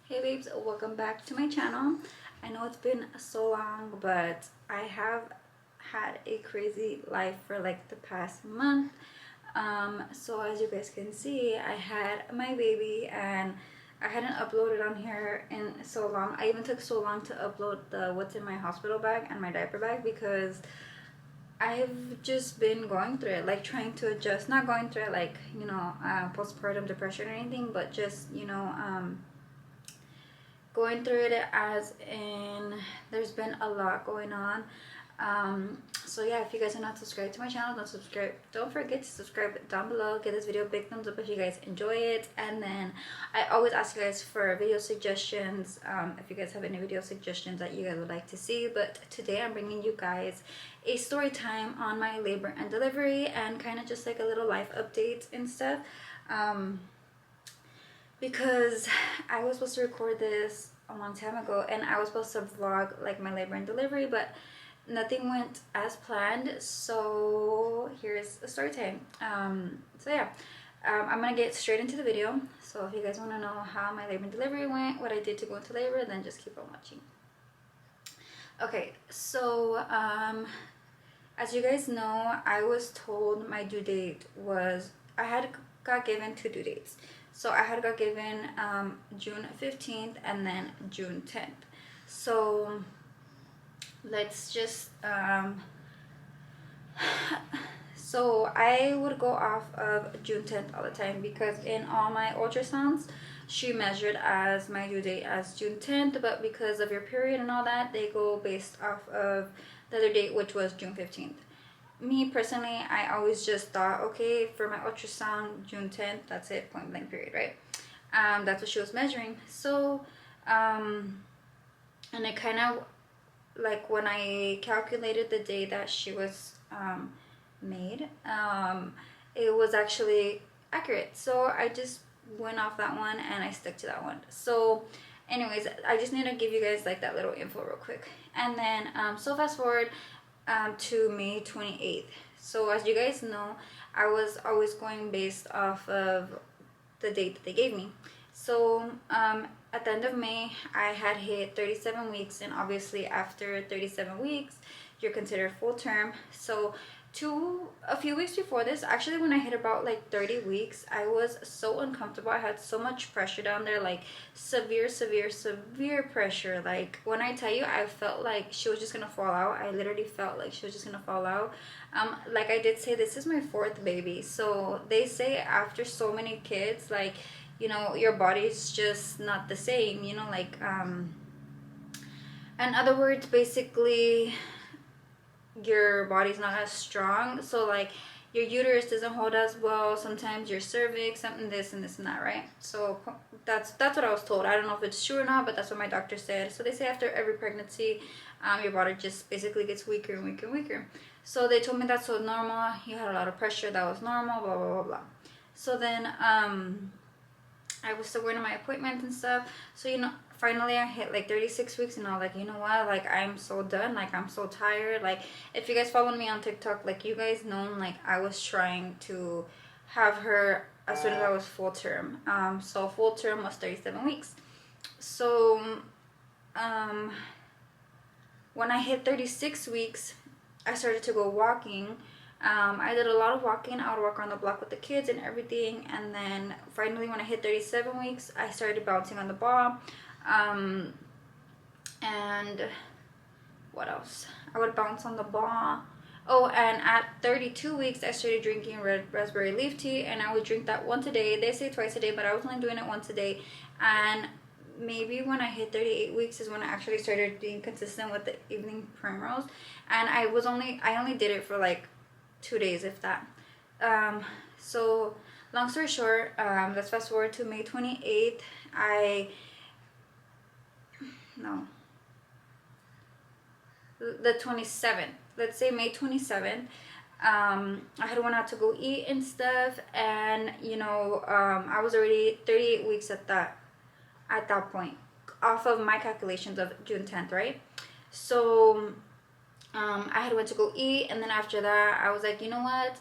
Hey babes, welcome back to my channel. I know it's been so long, but I have had a crazy life for like the past month. So as you guys can see, I had my baby and I hadn't uploaded on here in so long. I even took so long to upload the what's in my hospital bag and my diaper bag because I've just been going through it, like trying to adjust, not going through it like, postpartum depression or anything, but just, going through it as in there's been a lot going on. So yeah, if you guys are not subscribed to my channel, don't forget to subscribe down below. Give this video a big thumbs up if you guys enjoy it, and then I always ask you guys for video suggestions, if you guys have any video suggestions that you guys would like to see. But today I'm bringing you guys a story time on my labor and delivery, and kind of just like a little life update and stuff. Because I was supposed to record this a long time ago and I was supposed to vlog like my labor and delivery, but nothing went as planned. So here's a story time. So yeah, I'm gonna get straight into the video. So if you guys want to know how my labor and delivery went, what I did to go into labor, then just keep on watching. Okay, so as you guys know, I was told my due date was, got given 2 due dates. So I had got given June 15th and then June 10th. So let's just so I would go off of June 10th all the time because in all my ultrasounds she measured as my due date as June 10th, but because of your period and all that, they go based off of the other date, which was June 15th. Me personally, I always just thought, okay, for my ultrasound, June 10th, that's it, point blank period, right? That's what she was measuring. So, and it kind of, like when I calculated the day that she was made, it was actually accurate. So I just went off that one and I stuck to that one. So anyways, I just need to give you guys like that little info real quick. And then, so fast forward to May 28th. So as you guys know, I was always going based off of the date that they gave me. So at the end of May, I had hit 37 weeks, and obviously after 37 weeks, you're considered full term. So a few weeks before this, actually when I hit about like 30 weeks, I was so uncomfortable. I had so much pressure down there, like severe pressure. Like when I tell you, I felt like she was just gonna fall out. I literally felt like she was just gonna fall out. Like I did say, this is my 4th baby. So they say after so many kids, like, your body's just not the same, like in other words, basically your body's not as strong. So like your uterus doesn't hold as well, sometimes your cervix, something this and this and that, right? So that's what I was told. I don't know if it's true or not, but that's what my doctor said. So they say after every pregnancy, your body just basically gets weaker and weaker and weaker. So they told me that's so normal. You had a lot of pressure, that was normal, blah blah blah blah. So then I was still going to my appointments and stuff. So finally I hit like 36 weeks and I was like, you know what, like I'm so done, like I'm so tired. Like if you guys follow me on TikTok, like you guys know, like I was trying to have her as soon as I was full term. So full term was 37 weeks. So when I hit 36 weeks, I started to go walking. I did a lot of walking. I would walk around the block with the kids and everything. And then finally, when I hit 37 weeks, I started bouncing on the ball. And what else? I would bounce on the ball. Oh, and at 32 weeks, I started drinking red raspberry leaf tea. And I would drink that once a day. They say twice a day, but I was only doing it once a day. And maybe when I hit 38 weeks is when I actually started being consistent with the evening primrose. And I only did it for like 2 days, if that. So long story short, let's fast forward to May 28th. The 27th, let's say May 27th. I had went out to go eat and stuff, and I was already 38 weeks at that point, off of my calculations of June 10th, right? So I had went to go eat, and then after that I was like, you know what,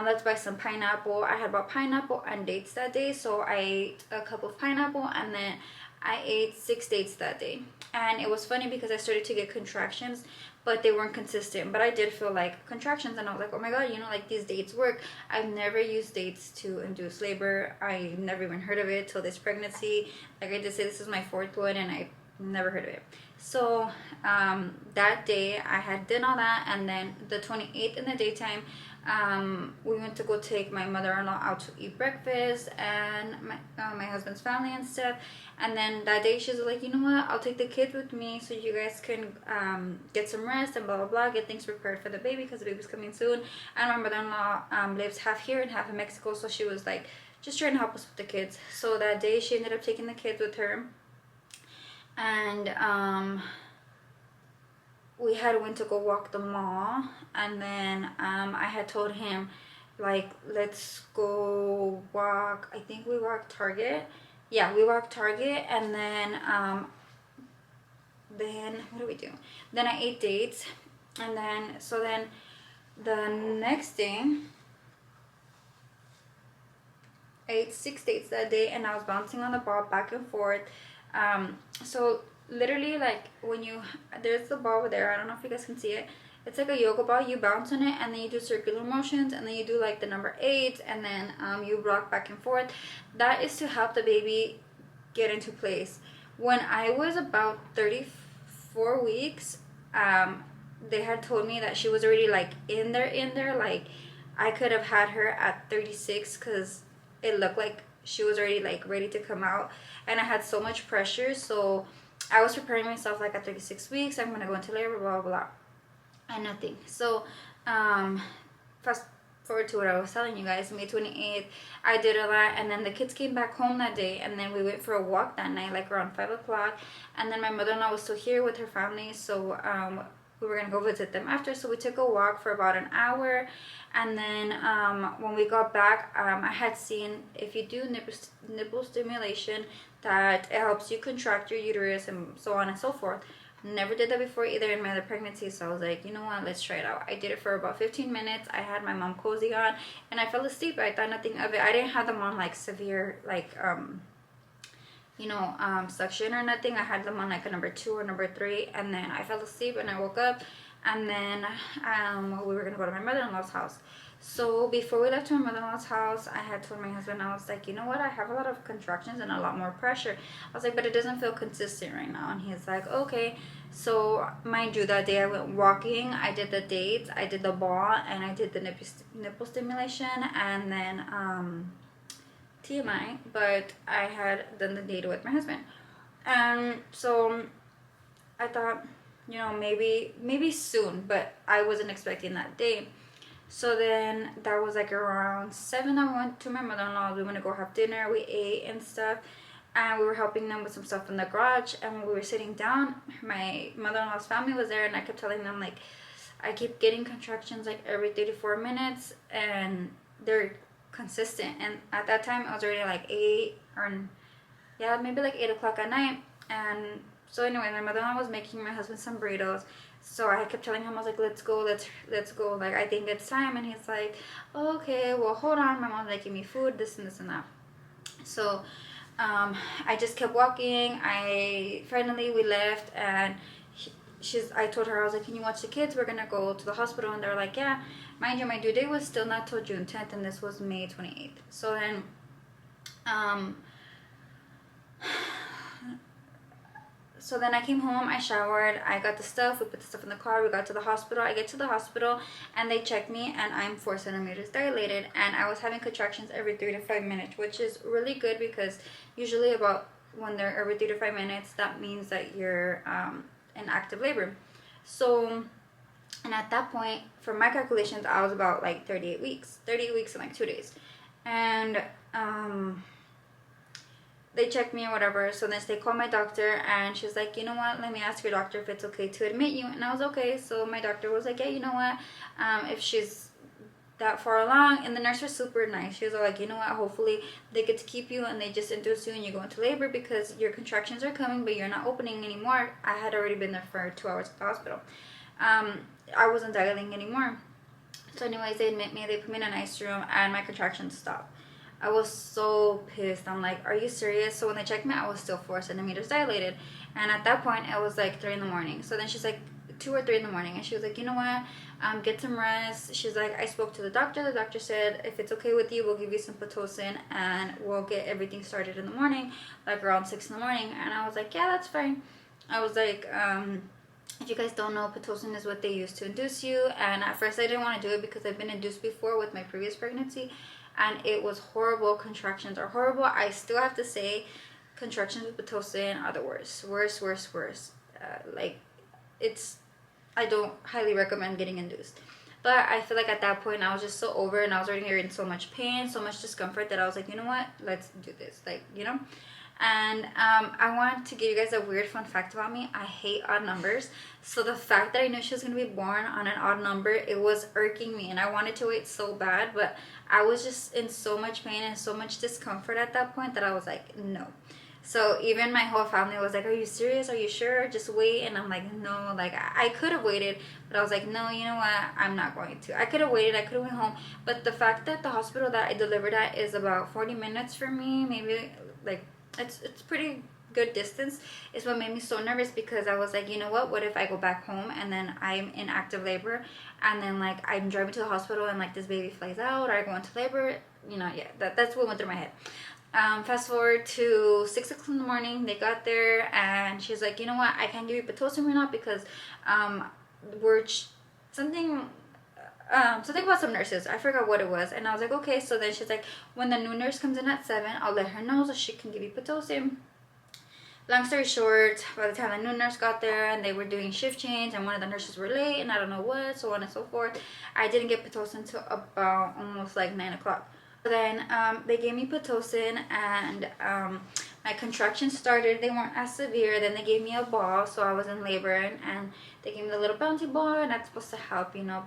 let's buy some pineapple. I had bought pineapple and dates that day, so I ate a cup of pineapple, and then I ate 6 dates that day. And it was funny because I started to get contractions, but they weren't consistent. But I did feel like contractions, and I was like, oh my god, like these dates work. I've never used dates to induce labor. I never even heard of it till this pregnancy. Like I did say, this is my 4th one, and I never heard of it. So that day I had done all that, and then the 28th in the daytime, we went to go take my mother-in-law out to eat breakfast, and my husband's family and stuff. And then that day she was like, you know what, I'll take the kids with me so you guys can get some rest and blah blah blah, get things prepared for the baby because the baby's coming soon. And my mother-in-law lives half here and half in Mexico, so she was like just trying to help us with the kids. So that day she ended up taking the kids with her, and we had went to go walk the mall. And then I had told him, like, let's go walk, I think we walked Target. Yeah, we walked Target. And then what do we do? Then I ate dates. And then the next day I ate 6 dates that day, and I was bouncing on the ball back and forth. So literally, like, there's the ball over there, I don't know if you guys can see it. It's like a yoga ball. You bounce on it, and then you do circular motions, and then you do like the number 8, and then you rock back and forth. That is to help the baby get into place. When I was about 34 weeks, they had told me that she was already like in there. Like I could have had her at 36 because it looked like she was already like ready to come out, and I had so much pressure. So I was preparing myself like at 36 weeks, I'm gonna go into labor, blah blah blah, and nothing. So fast forward to what I was telling you guys. May 28th, I did a lot, and then the kids came back home that day, and then we went for a walk that night, like around 5 o'clock. And then my mother-in-law was still here with her family, so we were gonna go visit them after. So we took a walk for about an hour, and then when we got back, I had seen if you do nipple stimulation, that it helps you contract your uterus and so on and so forth. Never did that before either in my other pregnancy, so I was like, you know what, let's try it out. I did it for about 15 minutes. I had my mom cozy on, and I fell asleep. I thought nothing of it. I didn't have them on like severe like suction or nothing. I had them on like a number 2 or number 3, and then I fell asleep and I woke up, and then we were gonna go to my mother-in-law's house. So before we left to my mother-in-law's house, I had told my husband, I was like, you know what, I have a lot of contractions and a lot more pressure. I was like, but it doesn't feel consistent right now. And he's like, okay. So mind you, that day I went walking, I did the dates, I did the ball, and I did the nipple stimulation, and then TMI, but I had done the date with my husband. And so I thought, maybe soon, but I wasn't expecting that day. So then that was like around 7. I went to my mother-in-law. We went to go have dinner. We ate and stuff, and we were helping them with some stuff in the garage. And when we were sitting down, my mother-in-law's family was there, and I kept telling them, like, I keep getting contractions like every 3 to 4 minutes, and they're consistent. And at that time, it was already like 8 or maybe like 8 o'clock at night. And so anyway, my mother-in-law was making my husband some burritos. So I kept telling him, I was like, let's go. Like, I think it's time. And he's like, oh, okay, well, hold on. My mom's making me food, this and this and that. So I just kept walking. Finally, we left, and I told her, I was like, can you watch the kids? We're going to go to the hospital. And they're like, yeah. Mind you, my due date was still not till June 10th, and this was May 28th. So then, I came home, I showered, I got the stuff, we put the stuff in the car, we got to the hospital. I get to the hospital, and they checked me, and I'm 4 centimeters dilated, and I was having contractions every 3 to 5 minutes, which is really good because usually when they're every 3 to 5 minutes, that means that you're in active labor. So, and at that point, for my calculations, I was about like 38 weeks in like 2 days. And they checked me or whatever. So then they called my doctor, and she's like, you know what, let me ask your doctor if it's okay to admit you. And I was okay. So my doctor was like, yeah, you know what, if she's that far along. And the nurse was super nice. She was like, you know what, hopefully they get to keep you and they just induce you and you go into labor because your contractions are coming, but you're not opening anymore. I had already been there for 2 hours at the hospital. I wasn't dilating anymore. So anyways, they admit me, they put me in an ice room, and my contractions stopped. I was so pissed. I'm like, are you serious? So when they checked me, I was still 4 centimeters dilated. And at that point, it was like 3 in the morning. So then she's like, 2 or 3 in the morning, and she was like, you know what, get some rest. She's like, I spoke to the doctor. The doctor said, if it's okay with you, we'll give you some Pitocin and we'll get everything started in the morning, like around 6 in the morning. And I was like, yeah, that's fine. I was like, if you guys don't know, Pitocin is what they use to induce you. And at first I didn't want to do it because I've been induced before with my previous pregnancy, and it was horrible. Contractions are horrible. I still have to say, contractions with Pitocin are the worst. Worst. Like, it's, I don't highly recommend getting induced. But I feel like at that point I was just so over, and I was already in so much pain, so much discomfort, that I was like, you know what, let's do this. Like, you know. And I want to give you guys a weird fun fact about me. I hate odd numbers. So the fact that I knew she was going to be born on an odd number, it was irking me. And I wanted to wait so bad. But I was just in so much pain and so much discomfort at that point that I was like, no. So even my whole family was like, are you serious? Are you sure? Just wait. And I'm like, no. Like, I could have waited. But I was like, no, you know what? I'm not going to. I could have waited. I could have went home. But the fact that the hospital that I delivered at is about 40 minutes from me, maybe, like, it's pretty good distance, is what made me so nervous, because I was like, you know what if I go back home and then I'm in active labor, and then like I'm driving to the hospital and like this baby flies out, or I go into labor, you know. Yeah, that's what went through my head. Fast forward to 6 o'clock in the morning. They got there and she's like, you know what, I can't give you Pitocin right now because we're something something about some nurses. I forgot what it was. And I was like, okay. So then she's like, when the new nurse comes in at 7, I'll let her know so she can give you Pitocin. Long story short, by the time the new nurse got there and they were doing shift change and one of the nurses were late and I don't know what, so on and so forth, I didn't get Pitocin until about almost like 9 o'clock. Then they gave me Pitocin, and my contractions started. They weren't as severe. Then they gave me a ball, so I was in labor, and they gave me the little bouncy ball, and that's supposed to help, you know,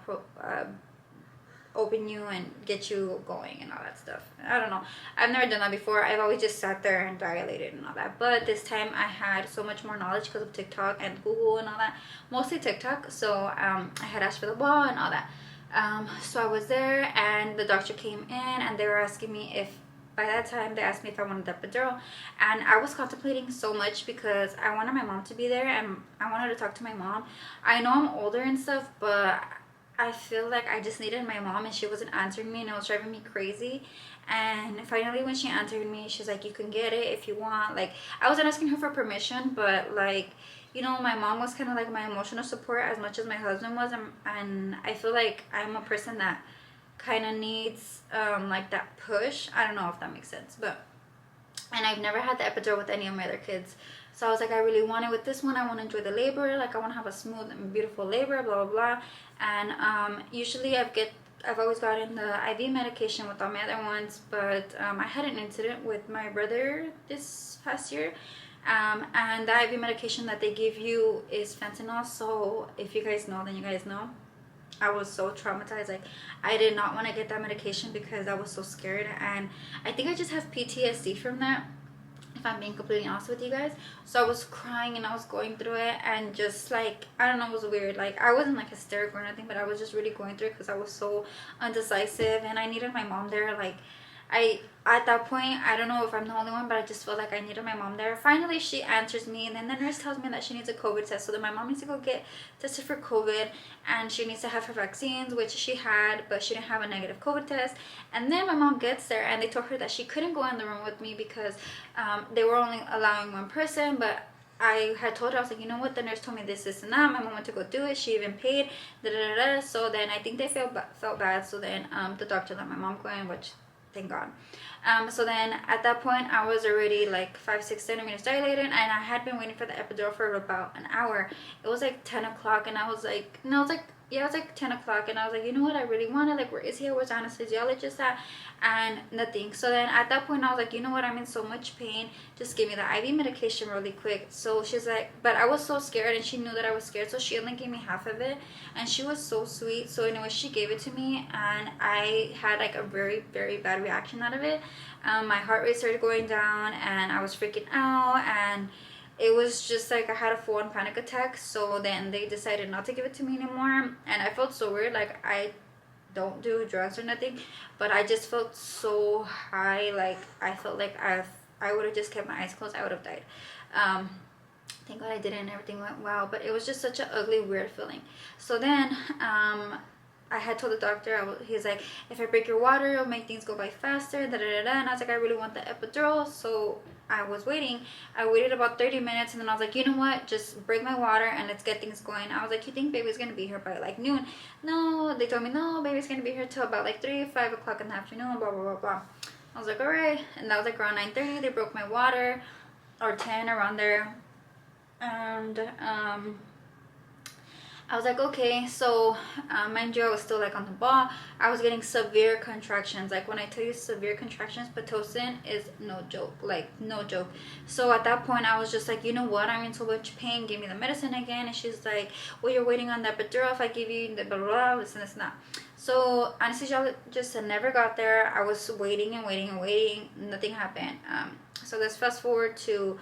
open you and get you going and all that stuff. I don't know. I've never done that before. I've always just sat there and dilated and all that. But this time I had so much more knowledge because of TikTok and Google and all that. Mostly TikTok. So I had asked for the ball and all that. So I was there, and the doctor came in, and they were asking me if, by that time they asked me if I wanted the epidural, and I was contemplating so much because I wanted my mom to be there and I wanted to talk to my mom. I know I'm older and stuff, but I feel like I just needed my mom, and she wasn't answering me, and it was driving me crazy. And finally when she answered me, she's like, you can get it if you want. Like, I wasn't asking her for permission, but like, you know, my mom was kind of like my emotional support as much as my husband was, and I feel like I'm a person that kind of needs like that push. I don't know if that makes sense, but, and I've never had the epidural with any of my other kids. So I was like, I really want it with this one. I want to enjoy the labor. Like, I want to have a smooth and beautiful labor, blah, blah, blah. And usually I've always gotten the IV medication with all my other ones. But I had an incident with my brother this past year. And the IV medication that they give you is fentanyl. So if you guys know, then you guys know. I was so traumatized. Like, I did not want to get that medication because I was so scared. And I think I just have PTSD from that, if I'm being completely honest with you guys. So I was crying and I was going through it, and just like, I don't know, it was weird. Like, I wasn't like hysterical or nothing, but I was just really going through it because I was so undecisive, and I needed my mom there. Like, at that point, I don't know if I'm the only one, but I just felt like I needed my mom there. Finally, she answers me, and then the nurse tells me that she needs a COVID test. So then my mom needs to go get tested for COVID, and she needs to have her vaccines, which she had, but she didn't have a negative COVID test. And then my mom gets there, and they told her that she couldn't go in the room with me because they were only allowing one person. But I had told her, I was like, you know what, the nurse told me this, and that. My mom went to go do it. She even paid. So then I think they felt bad. So then the doctor let my mom go in, which, thank God. So then at that point I was already like 5-6 centimeters dilated, and I had been waiting for the epidural for about an hour. It was like 10 o'clock, and I was like, no, it was like 10 o'clock, and I was like, you know what, I really want it. Like, where is he? Where's the anesthesiologist at? And nothing. So then at that point I was like, you know what, I'm in so much pain, just give me the IV medication really quick. So she's like, but I was so scared, and she knew that I was scared, so she only gave me half of it, and she was so sweet. So anyway, she gave it to me, and I had like a very, very bad reaction out of it. My heart rate started going down, and I was freaking out, and it was just like I had a full-on panic attack. So then they decided not to give it to me anymore, and I felt so weird. Like, I don't do drugs or nothing, but I just felt so high. Like I felt like I would have just kept my eyes closed, I would have died. Thank God I didn't, and everything went well, but it was just such an ugly, weird feeling. So then I had told the doctor, he's like, if I break your water, it'll make things go by faster, da da da da. And I was like, I really want the epidural. So I was waiting. I waited about 30 minutes, and then I was like, you know what? Just break my water and let's get things going. I was like, you think baby's gonna be here by like noon? No, they told me no, baby's gonna be here till about like 3, 5 o'clock in the afternoon, blah, blah, blah, blah. I was like, all right. And that was like around 9:30. They broke my water, or 10, around there. And I was like, okay. So mind you, I was still like on the ball. I was getting severe contractions. Like when I tell you severe contractions, Pitocin is no joke, like no joke. So at that point I was just like, you know what, I'm in so much pain, give me the medicine again. And she's like, well, you're waiting on the epidural. If I give you the blah blah blah, this and this and that. So anesthesiologist never got there. I was waiting and waiting and waiting. Nothing happened. So let's fast forward to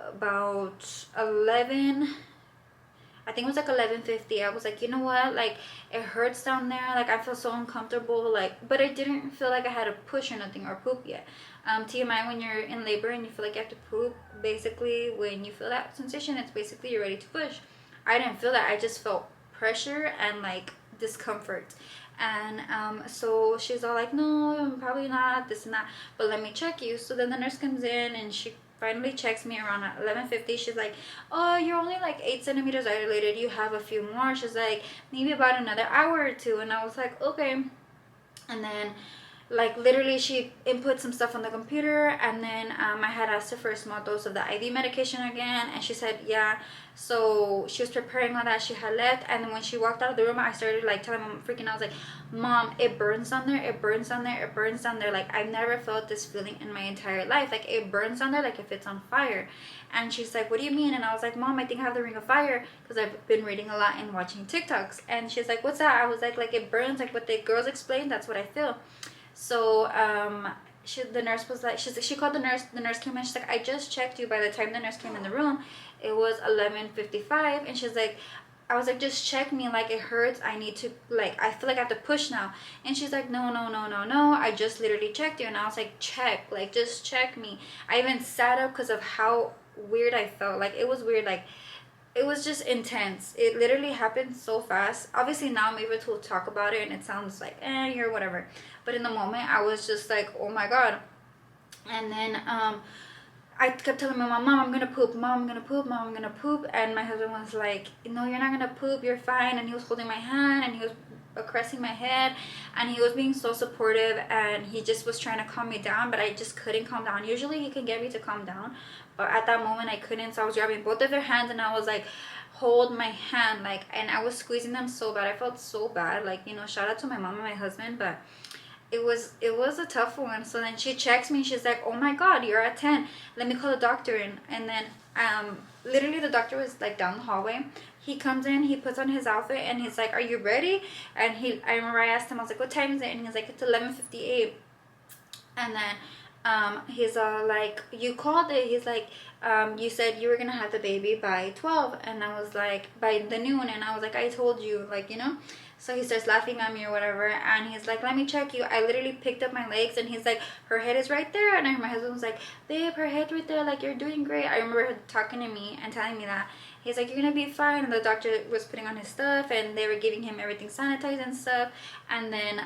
about 11, I think it was like 11:50. I was like, you know what, like it hurts down there, like I feel so uncomfortable, like, but I didn't feel like I had to push or nothing or poop yet. TMI, when you're in labor and you feel like you have to poop, basically when you feel that sensation, it's basically you're ready to push. I didn't feel that. I just felt pressure and like discomfort. And so she's all like, no, probably not, this and that, but let me check you. So then the nurse comes in and she finally checks me around at 11:50. She's like, oh, you're only like 8 centimeters dilated, you have a few more. She's like, maybe about another hour or two. And I was like, okay. And then like literally she input some stuff on the computer, and then I had asked her for a small dose of the IV medication again, and she said yeah. So she was preparing all that, she had left, and then when she walked out of the room, I started like telling mom, freaking out. I was like, mom, it burns down there, it burns down there, it burns down there. Like I've never felt this feeling in my entire life. Like it burns down there like if it's on fire. And she's like, what do you mean? And I was like, mom, I think I have the ring of fire, because I've been reading a lot and watching TikToks. And she's like, what's that? I was like it burns, like what the girls explained, that's what I feel. So the nurse was like, she called the nurse came in, she's like, I just checked you. By the time the nurse came in the room, it was 11:55, and she's like, I was like, just check me, like it hurts, I need to, like I feel like I have to push now. And she's like, no, I just literally checked you. And I was like, check, like just check me. I even sat up because of how weird I felt. Like it was weird, like it was just intense. It literally happened so fast. Obviously now I'm able to talk about it and it sounds like you're whatever, but in the moment I was just like, oh my god. And then I kept telling my mom, I'm gonna poop, mom, I'm gonna poop, mom, I'm gonna poop. And my husband was like, no, you're not gonna poop, you're fine. And he was holding my hand and he was caressing my head, and he was being so supportive, and he just was trying to calm me down, but I just couldn't calm down. Usually he can get me to calm down, but at that moment I couldn't. So I was grabbing both of their hands and I was like, hold my hand, like, and I was squeezing them so bad. I felt so bad, like, you know, shout out to my mom and my husband, but it was a tough one. So then she checks me, she's like, oh my god, you're at 10, let me call the doctor in. And then literally the doctor was like down the hallway. He comes in, he puts on his outfit, and he's like, are you ready? And I remember I asked him, I was like, what time is it? And he's like, it's 11:58. And then he's like, you called it. He's like, you said you were gonna have the baby by 12. And I was like, by the noon. And I was like, I told you, like, you know. So he starts laughing at me or whatever, and he's like, let me check you. I literally picked up my legs, and he's like, her head is right there. And my husband was like, babe, her head's right there, like, you're doing great. I remember her talking to me and telling me that. He's like, you're gonna be fine. And the doctor was putting on his stuff, and they were giving him everything sanitized and stuff. And then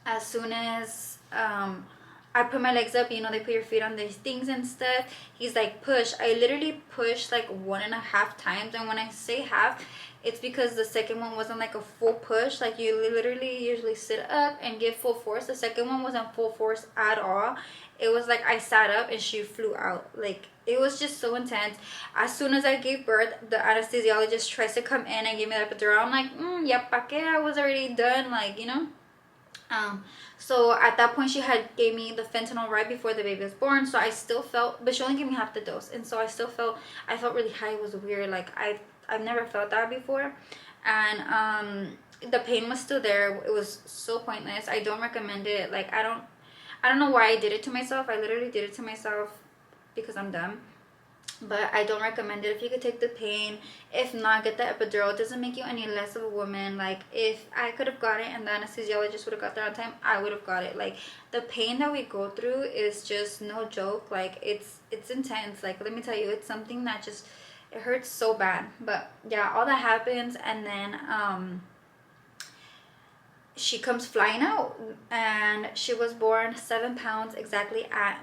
as soon as I put my legs up, you know, they put your feet on these things and stuff, he's like, push. I literally pushed like 1.5 times, and when I say half, it's because the second one wasn't like a full push. Like you literally usually sit up and give full force. The second one wasn't full force at all. It was like I sat up and she flew out. Like it was just so intense. As soon as I gave birth, the anesthesiologist tries to come in and give me the epidural. I'm like, yeah, pa que? I was already done, like, you know. So at that point she had gave me the fentanyl right before the baby was born. So I still felt, but she only gave me half the dose, and so I felt really high. It was weird. Like I've never felt that before. And the pain was still there. It was so pointless. I don't recommend it. Like I don't know why I did it to myself. I literally did it to myself because I'm dumb. but I don't recommend it. If you could take the pain, if not, get the epidural. It doesn't make you any less of a woman. Like, if I could have got it and the anesthesiologist would have got there on time, I would have got it. Like, the pain that we go through is just no joke. Like, it's intense. Like, let me tell you, it's something that just, it hurts so bad. But yeah, all that happens, and then she comes flying out, and she was born 7 pounds exactly at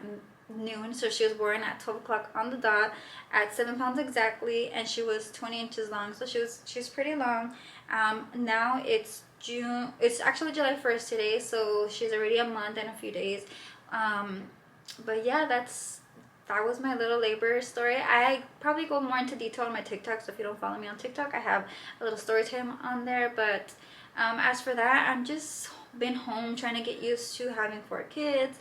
noon. So she was born at 12 o'clock on the dot at 7 pounds exactly, and she was 20 inches long. So she's pretty long. Now it's June, it's actually July 1st today, so she's already a month and a few days. But yeah, that was my little labor story. I probably go more into detail on my TikTok, so if you don't follow me on TikTok, I have a little story time on there. But as for that, I'm just been home trying to get used to having 4 kids.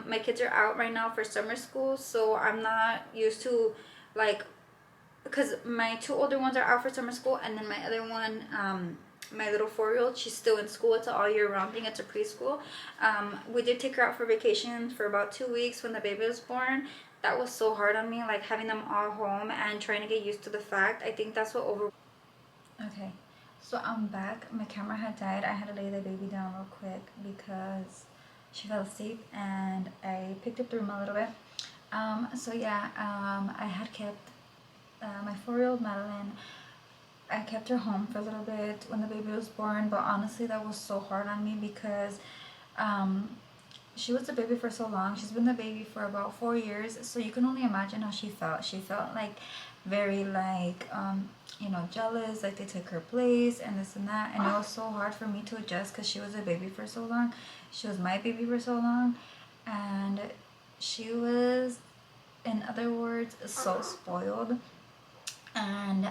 My kids are out right now for summer school, so I'm not used to, like, because my 2 older ones are out for summer school, and then my other one, my little 4-year-old, she's still in school. It's an all year round thing. It's a preschool. We did take her out for vacation for about 2 weeks when the baby was born. That was so hard on me, like having them all home and trying to get used to the fact. I think that's what over. Okay, so I'm back. My camera had died. I had to lay the baby down real quick because she fell asleep, and I picked up the room a little bit. So yeah, I had kept my 4-year-old Madeline. I kept her home for a little bit when the baby was born, but honestly that was so hard on me because she was a baby for so long. She's been the baby for about 4 years, so you can only imagine how she felt. She felt like very, like, you know, jealous, like they took her place and this and that, and it was so hard for me to adjust because she was a baby for so long. She was my baby for so long, and she was, in other words, so spoiled. And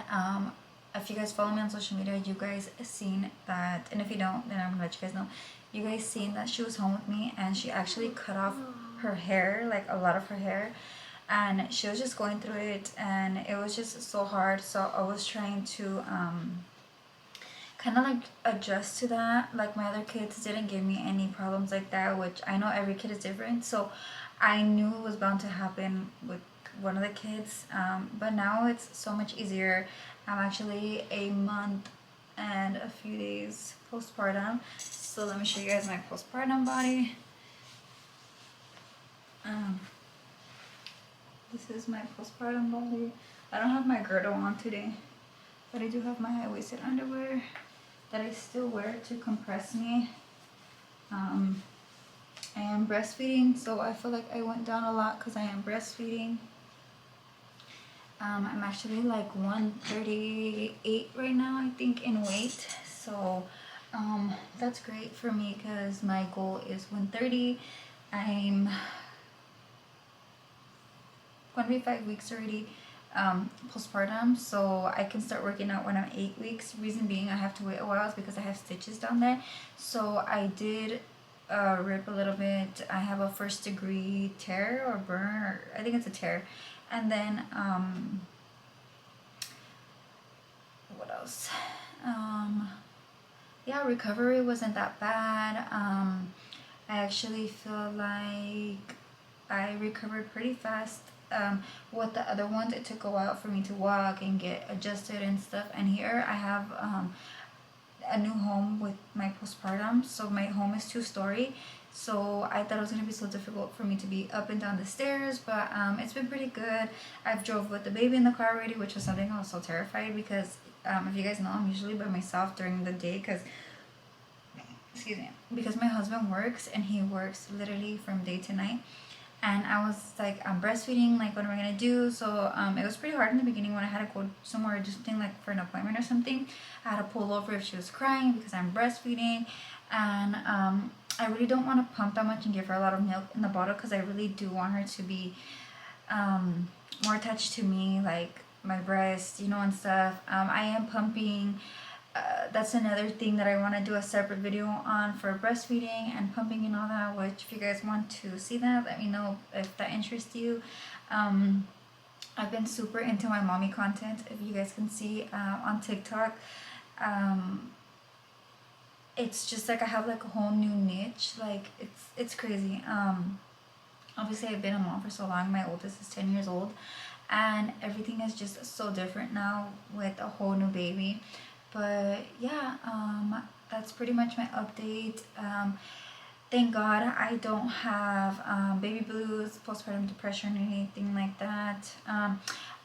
if you guys follow me on social media, you guys seen that, and if you don't, then I'm gonna let you guys know. You guys seen that she was home with me, and she actually cut off her hair, like a lot of her hair, and she was just going through it, and it was just so hard. So I was trying to kind of like adjust to that. Like, my other kids didn't give me any problems like that, which I know every kid is different, so I knew it was bound to happen with one of the kids. But now it's so much easier. I'm actually a month and a few days postpartum, so let me show you guys my postpartum body. This is my postpartum body. I don't have my girdle on today, but I do have my high-waisted underwear that I still wear to compress me. I am breastfeeding, so I feel like I went down a lot because I am breastfeeding. I'm actually like 138 right now, I think, in weight. So that's great for me because my goal is 130. I'm going to be 5 weeks already postpartum, so I can start working out when I'm 8 weeks. Reason being, I have to wait a while is because I have stitches down there. So I did rip a little bit. I have a 1st-degree tear or burn, or I think it's a tear. And then what else? Yeah, recovery wasn't that bad. I actually feel like I recovered pretty fast. With the other ones, it took a while for me to walk and get adjusted and stuff. And here I have a new home with my postpartum. So my home is 2-story. So I thought it was going to be so difficult for me to be up and down the stairs, but it's been pretty good. I've drove with the baby in the car already, which was something I was so terrified because if you guys know, I'm usually by myself during the day because my husband works, and he works literally from day to night. And I was like, I'm breastfeeding, like, what am I gonna do? So it was pretty hard in the beginning when I had to go somewhere, just something like for an appointment or something. I had to pull over if she was crying because I'm breastfeeding. And I really don't want to pump that much and give her a lot of milk in the bottle because I really do want her to be more attached to me, like my breast, you know, and stuff. I am pumping. That's another thing that I want to do a separate video on for breastfeeding and pumping and all that, which if you guys want to see that, let me know if that interests you. I've been super into my mommy content, if you guys can see on TikTok. It's just like I have like a whole new niche. Like, it's crazy. Obviously I've been a mom for so long. My oldest is 10 years old, and everything is just so different now with a whole new baby. But yeah, that's pretty much my update. Thank God I don't have baby blues, postpartum depression, or anything like that.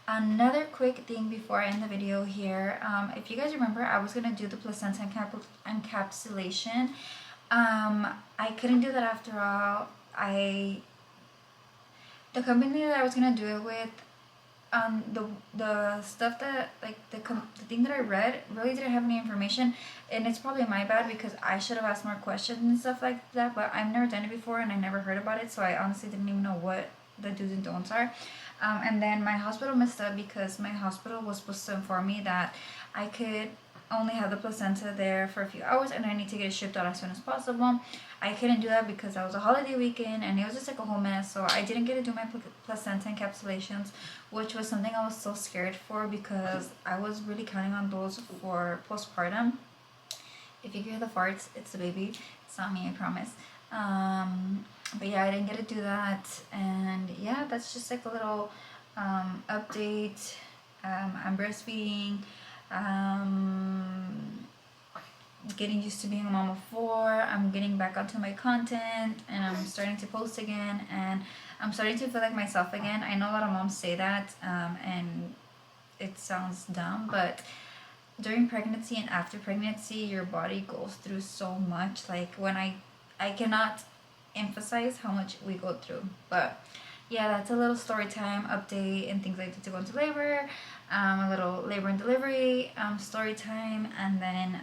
Another quick thing before I end the video here, if you guys remember, I was gonna do the placenta encapsulation. I couldn't do that after all. The company that I was gonna do it with, the stuff that, like, the thing that I read really didn't have any information, and it's probably my bad because I should have asked more questions and stuff like that, but I've never done it before and I never heard about it, so I honestly didn't even know what the do's and don'ts are. And then my hospital messed up because my hospital was supposed to inform me that I could only have the placenta there for a few hours and I need to get it shipped out as soon as possible. I couldn't do that because that was a holiday weekend and it was just like a whole mess, so I didn't get to do my placenta encapsulations, which was something I was so scared for because I was really counting on those for postpartum. If you hear the farts, it's the baby, it's not me, I promise. But yeah, I didn't get to do that, and yeah, that's just like a little update. I'm breastfeeding, getting used to being a mom of 4. I'm getting back onto my content and I'm starting to post again, and I'm starting to feel like myself again. I know a lot of moms say that, and it sounds dumb, but during pregnancy and after pregnancy, your body goes through so much. Like, when I cannot emphasize how much we go through. But yeah, that's a little story time update and things I did to go into labor, a little labor and delivery story time, and then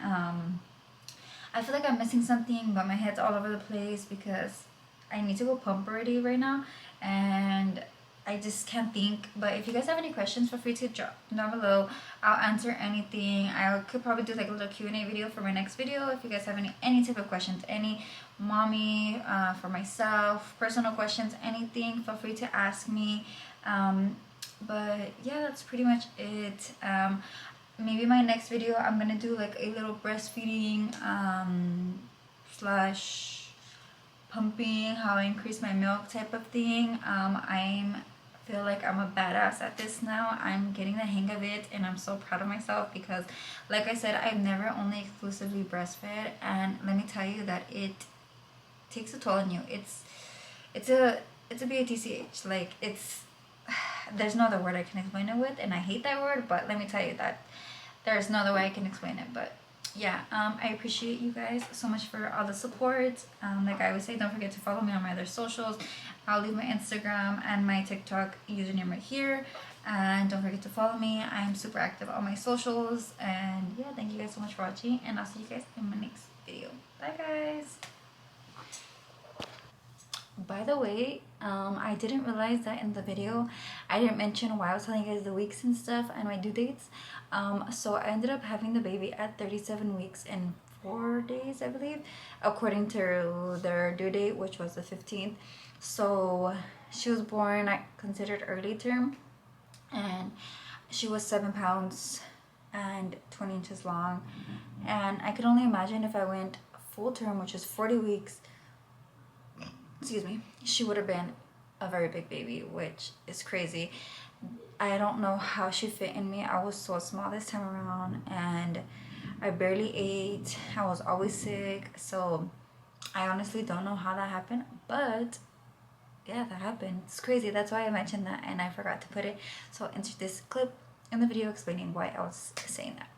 I feel like I'm missing something, but my head's all over the place because I need to go pump already right now, and I just can't think. But if you guys have any questions, feel free to drop down below. I'll answer anything. I could probably do like a little Q&A video for my next video. If you guys have any type of questions, any mommy, for myself, personal questions, anything, feel free to ask me. But yeah, that's pretty much it. Maybe my next video I'm gonna do like a little breastfeeding slash pumping, how I increase my milk type of thing. I feel like I'm a badass at this now. I'm getting the hang of it and I'm so proud of myself because, like I said, I've never only exclusively breastfed, and let me tell you that it takes a toll on you. It's a BATCH. Like, there's no other word I can explain it with, and I hate that word, but let me tell you that there's no other way I can explain it. But yeah, I appreciate you guys so much for all the support. Like I always say, don't forget to follow me on my other socials. I'll leave my Instagram and my TikTok username right here, and don't forget to follow me. I'm super active on my socials, and yeah, thank you guys so much for watching, and I'll see you guys in my next video. Bye guys. By the way, I didn't realize that in the video I didn't mention why I was telling you guys the weeks and stuff and my due dates. So I ended up having the baby at 37 weeks and 4 days, I believe, according to their due date, which was the 15th. So she was born, I considered early term, and she was 7 pounds and 20 inches long. And I could only imagine if I went full term, which is 40 weeks, excuse me, she would have been a very big baby, which is crazy. I don't know how she fit in me. I was so small this time around, and I barely ate. I was always sick, so I honestly don't know how that happened, but yeah, that happened. It's crazy. That's why I mentioned that, and I forgot to put it, so I'll insert this clip in the video explaining why I was saying that.